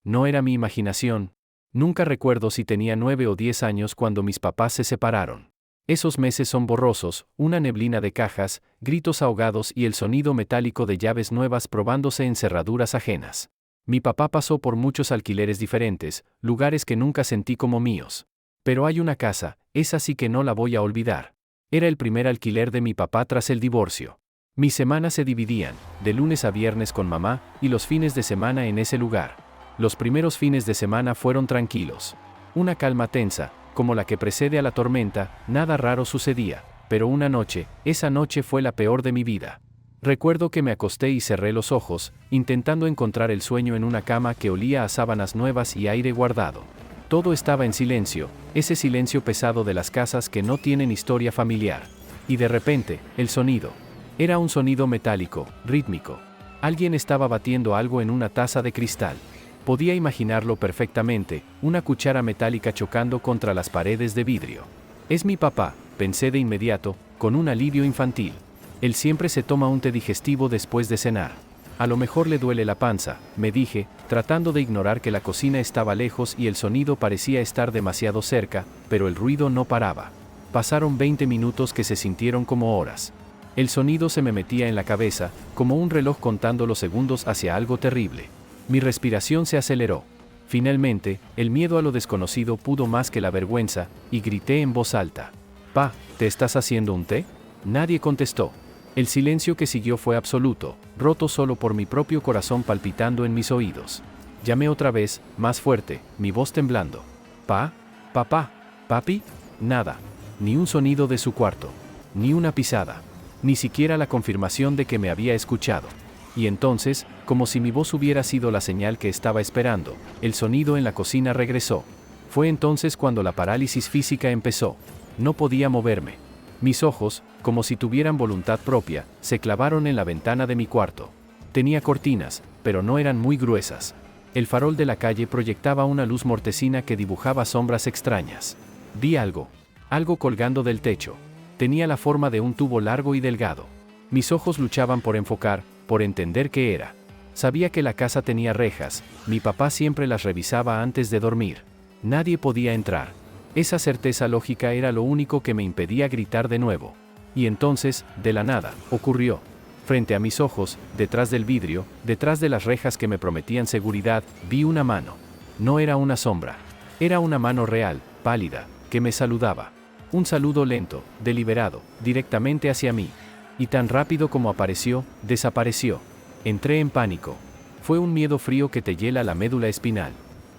No era mi imaginación. Nunca recuerdo si tenía 9 o 10 años cuando mis papás se separaron. Esos meses son borrosos, una neblina de cajas, gritos ahogados y el sonido metálico de llaves nuevas probándose en cerraduras ajenas. Mi papá pasó por muchos alquileres diferentes, lugares que nunca sentí como míos. Pero hay una casa, esa sí que no la voy a olvidar. Era el primer alquiler de mi papá tras el divorcio. Mis semanas se dividían, de lunes a viernes con mamá, y los fines de semana en ese lugar. Los primeros fines de semana fueron tranquilos. Una calma tensa, como la que precede a la tormenta, nada raro sucedía, pero una noche, esa noche fue la peor de mi vida. Recuerdo que me acosté y cerré los ojos, intentando encontrar el sueño en una cama que olía a sábanas nuevas y aire guardado. Todo estaba en silencio, ese silencio pesado de las casas que no tienen historia familiar. Y de repente, el sonido. Era un sonido metálico, rítmico. Alguien estaba batiendo algo en una taza de cristal. Podía imaginarlo perfectamente, una cuchara metálica chocando contra las paredes de vidrio. Es mi papá, pensé de inmediato, con un alivio infantil. Él siempre se toma un té digestivo después de cenar. A lo mejor le duele la panza, me dije, tratando de ignorar que la cocina estaba lejos y el sonido parecía estar demasiado cerca, pero el ruido no paraba. Pasaron 20 minutos que se sintieron como horas. El sonido se me metía en la cabeza, como un reloj contando los segundos hacia algo terrible. Mi respiración se aceleró. Finalmente, el miedo a lo desconocido pudo más que la vergüenza, y grité en voz alta. «Pa, ¿te estás haciendo un té?». Nadie contestó. El silencio que siguió fue absoluto, roto solo por mi propio corazón palpitando en mis oídos. Llamé otra vez, más fuerte, mi voz temblando. «Pa, papá, papi». Nada. Ni un sonido de su cuarto. Ni una pisada. Ni siquiera la confirmación de que me había escuchado. Y entonces, como si mi voz hubiera sido la señal que estaba esperando, el sonido en la cocina regresó. Fue entonces cuando la parálisis física empezó. No podía moverme. Mis ojos, como si tuvieran voluntad propia, se clavaron en la ventana de mi cuarto. Tenía cortinas, pero no eran muy gruesas. El farol de la calle proyectaba una luz mortecina que dibujaba sombras extrañas. Vi algo colgando del techo. Tenía la forma de un tubo largo y delgado. Mis ojos luchaban por enfocar, por entender qué era. Sabía que la casa tenía rejas, mi papá siempre las revisaba antes de dormir. Nadie podía entrar. Esa certeza lógica era lo único que me impedía gritar de nuevo. Y entonces, de la nada, ocurrió. Frente a mis ojos, detrás del vidrio, detrás de las rejas que me prometían seguridad, vi una mano. No era una sombra. Era una mano real, pálida, que me saludaba. Un saludo lento, deliberado, directamente hacia mí. Y tan rápido como apareció, desapareció. Entré en pánico. Fue un miedo frío que te hiela la médula espinal.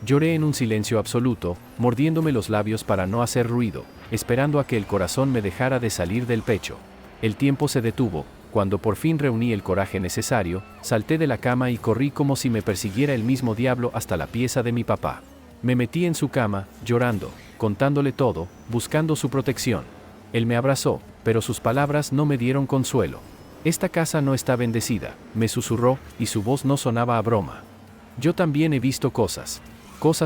Lloré en un silencio absoluto, mordiéndome los labios para no hacer ruido, esperando a que el corazón me dejara de salir del pecho. El tiempo se detuvo. Cuando por fin reuní el coraje necesario, salté de la cama y corrí como si me persiguiera el mismo diablo hasta la pieza de mi papá. Me metí en su cama, llorando, contándole todo, buscando su protección. Él me abrazó, pero sus palabras no me dieron consuelo. «Esta casa no está bendecida», me susurró, y su voz no sonaba a broma. «Yo también he visto cosas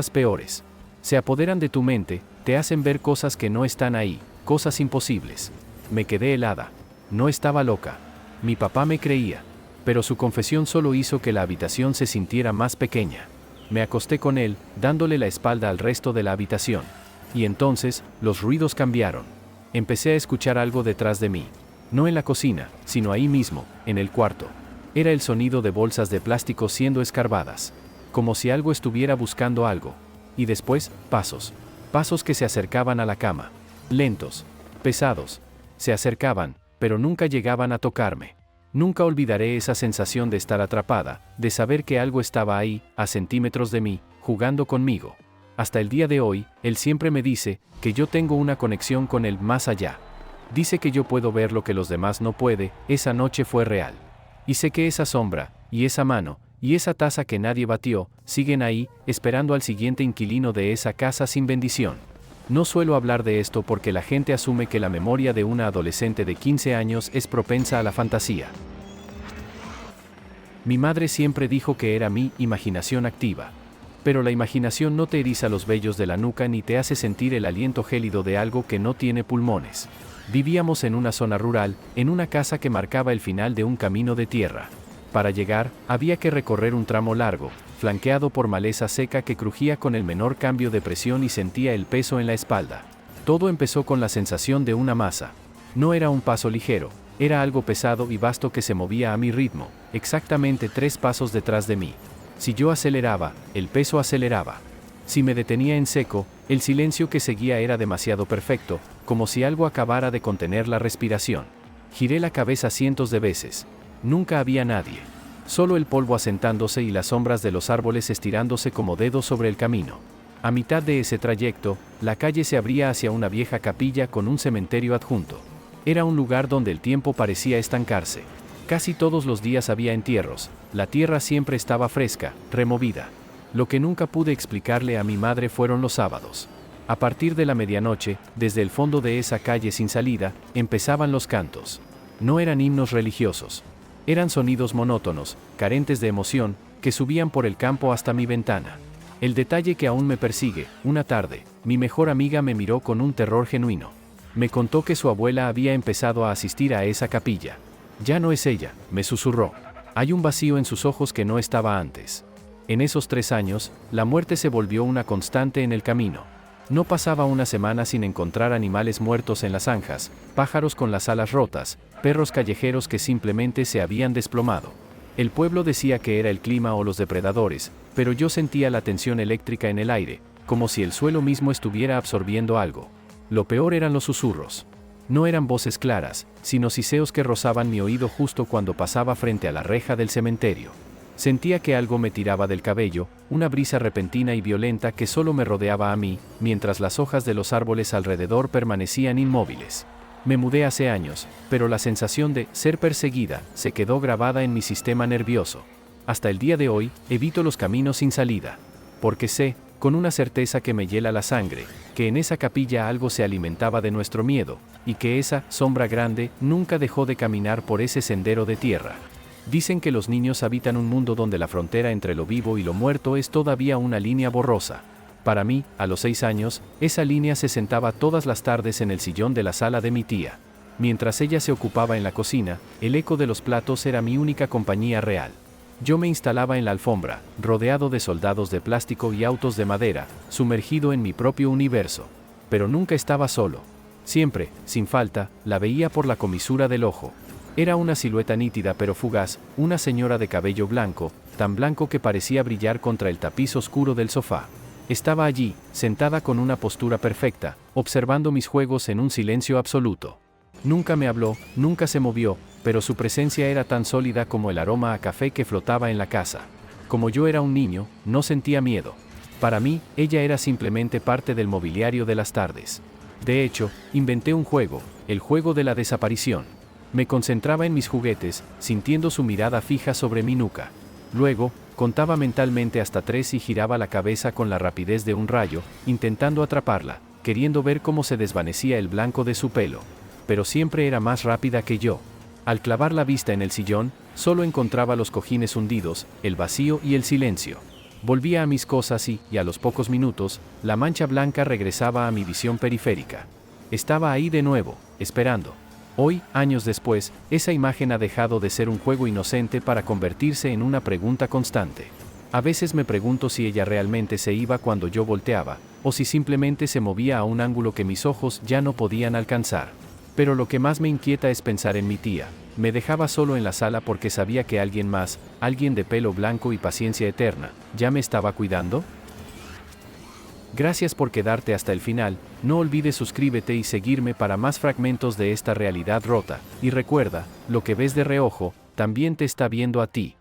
peores. Se apoderan de tu mente, te hacen ver cosas que no están ahí, cosas imposibles». Me quedé helada. No estaba loca. Mi papá me creía. Pero su confesión solo hizo que la habitación se sintiera más pequeña. Me acosté con él, dándole la espalda al resto de la habitación. Y entonces, los ruidos cambiaron. Empecé a escuchar algo detrás de mí. No en la cocina, sino ahí mismo, en el cuarto. Era el sonido de bolsas de plástico siendo escarbadas. Como si algo estuviera buscando algo. Y después, pasos. Pasos que se acercaban a la cama. Lentos. Pesados. Se acercaban, pero nunca llegaban a tocarme. Nunca olvidaré esa sensación de estar atrapada, de saber que algo estaba ahí, a centímetros de mí, jugando conmigo. Hasta el día de hoy, él siempre me dice que yo tengo una conexión con el más allá. Dice que yo puedo ver lo que los demás no puede. Esa noche fue real. Y sé que esa sombra, y esa mano, y esa taza que nadie batió, siguen ahí, esperando al siguiente inquilino de esa casa sin bendición. No suelo hablar de esto porque la gente asume que la memoria de una adolescente de 15 años es propensa a la fantasía. Mi madre siempre dijo que era mi imaginación activa. Pero la imaginación no te eriza los vellos de la nuca ni te hace sentir el aliento gélido de algo que no tiene pulmones. Vivíamos en una zona rural, en una casa que marcaba el final de un camino de tierra. Para llegar, había que recorrer un tramo largo, flanqueado por maleza seca que crujía con el menor cambio de presión y sentía el peso en la espalda. Todo empezó con la sensación de una masa. No era un paso ligero, era algo pesado y vasto que se movía a mi ritmo, exactamente 3 pasos detrás de mí. Si yo aceleraba, el peso aceleraba. Si me detenía en seco, el silencio que seguía era demasiado perfecto, como si algo acabara de contener la respiración. Giré la cabeza cientos de veces. Nunca había nadie. Solo el polvo asentándose y las sombras de los árboles estirándose como dedos sobre el camino. A mitad de ese trayecto, la calle se abría hacia una vieja capilla con un cementerio adjunto. Era un lugar donde el tiempo parecía estancarse. Casi todos los días había entierros, la tierra siempre estaba fresca, removida. Lo que nunca pude explicarle a mi madre fueron los sábados. A partir de la medianoche, desde el fondo de esa calle sin salida, empezaban los cantos. No eran himnos religiosos. Eran sonidos monótonos, carentes de emoción, que subían por el campo hasta mi ventana. El detalle que aún me persigue: una tarde, mi mejor amiga me miró con un terror genuino. Me contó que su abuela había empezado a asistir a esa capilla. Ya no es ella, me susurró. Hay un vacío en sus ojos que no estaba antes. En esos 3 años, la muerte se volvió una constante en el camino. No pasaba una semana sin encontrar animales muertos en las zanjas, pájaros con las alas rotas, perros callejeros que simplemente se habían desplomado. El pueblo decía que era el clima o los depredadores, pero yo sentía la tensión eléctrica en el aire, como si el suelo mismo estuviera absorbiendo algo. Lo peor eran los susurros. No eran voces claras, sino siseos que rozaban mi oído justo cuando pasaba frente a la reja del cementerio. Sentía que algo me tiraba del cabello, una brisa repentina y violenta que solo me rodeaba a mí, mientras las hojas de los árboles alrededor permanecían inmóviles. Me mudé hace años, pero la sensación de ser perseguida se quedó grabada en mi sistema nervioso. Hasta el día de hoy, evito los caminos sin salida. Porque sé, con una certeza que me hiela la sangre, que en esa capilla algo se alimentaba de nuestro miedo, y que esa sombra grande nunca dejó de caminar por ese sendero de tierra. Dicen que los niños habitan un mundo donde la frontera entre lo vivo y lo muerto es todavía una línea borrosa. Para mí, a los 6 años, esa línea se sentaba todas las tardes en el sillón de la sala de mi tía. Mientras ella se ocupaba en la cocina, el eco de los platos era mi única compañía real. Yo me instalaba en la alfombra, rodeado de soldados de plástico y autos de madera, sumergido en mi propio universo. Pero nunca estaba solo. Siempre, sin falta, la veía por la comisura del ojo. Era una silueta nítida pero fugaz, una señora de cabello blanco, tan blanco que parecía brillar contra el tapiz oscuro del sofá. Estaba allí, sentada con una postura perfecta, observando mis juegos en un silencio absoluto. Nunca me habló, nunca se movió, pero su presencia era tan sólida como el aroma a café que flotaba en la casa. Como yo era un niño, no sentía miedo. Para mí, ella era simplemente parte del mobiliario de las tardes. De hecho, inventé un juego, el juego de la desaparición. Me concentraba en mis juguetes, sintiendo su mirada fija sobre mi nuca. Luego, contaba mentalmente hasta 3 y giraba la cabeza con la rapidez de un rayo, intentando atraparla, queriendo ver cómo se desvanecía el blanco de su pelo. Pero siempre era más rápida que yo. Al clavar la vista en el sillón, solo encontraba los cojines hundidos, el vacío y el silencio. Volvía a mis cosas y a los pocos minutos, la mancha blanca regresaba a mi visión periférica. Estaba ahí de nuevo, esperando. Hoy, años después, esa imagen ha dejado de ser un juego inocente para convertirse en una pregunta constante. A veces me pregunto si ella realmente se iba cuando yo volteaba, o si simplemente se movía a un ángulo que mis ojos ya no podían alcanzar. Pero lo que más me inquieta es pensar en mi tía. Me dejaba solo en la sala porque sabía que alguien más, alguien de pelo blanco y paciencia eterna, ¿ya me estaba cuidando? Gracias por quedarte hasta el final, no olvides suscríbete y seguirme para más fragmentos de esta realidad rota, y recuerda, lo que ves de reojo, también te está viendo a ti.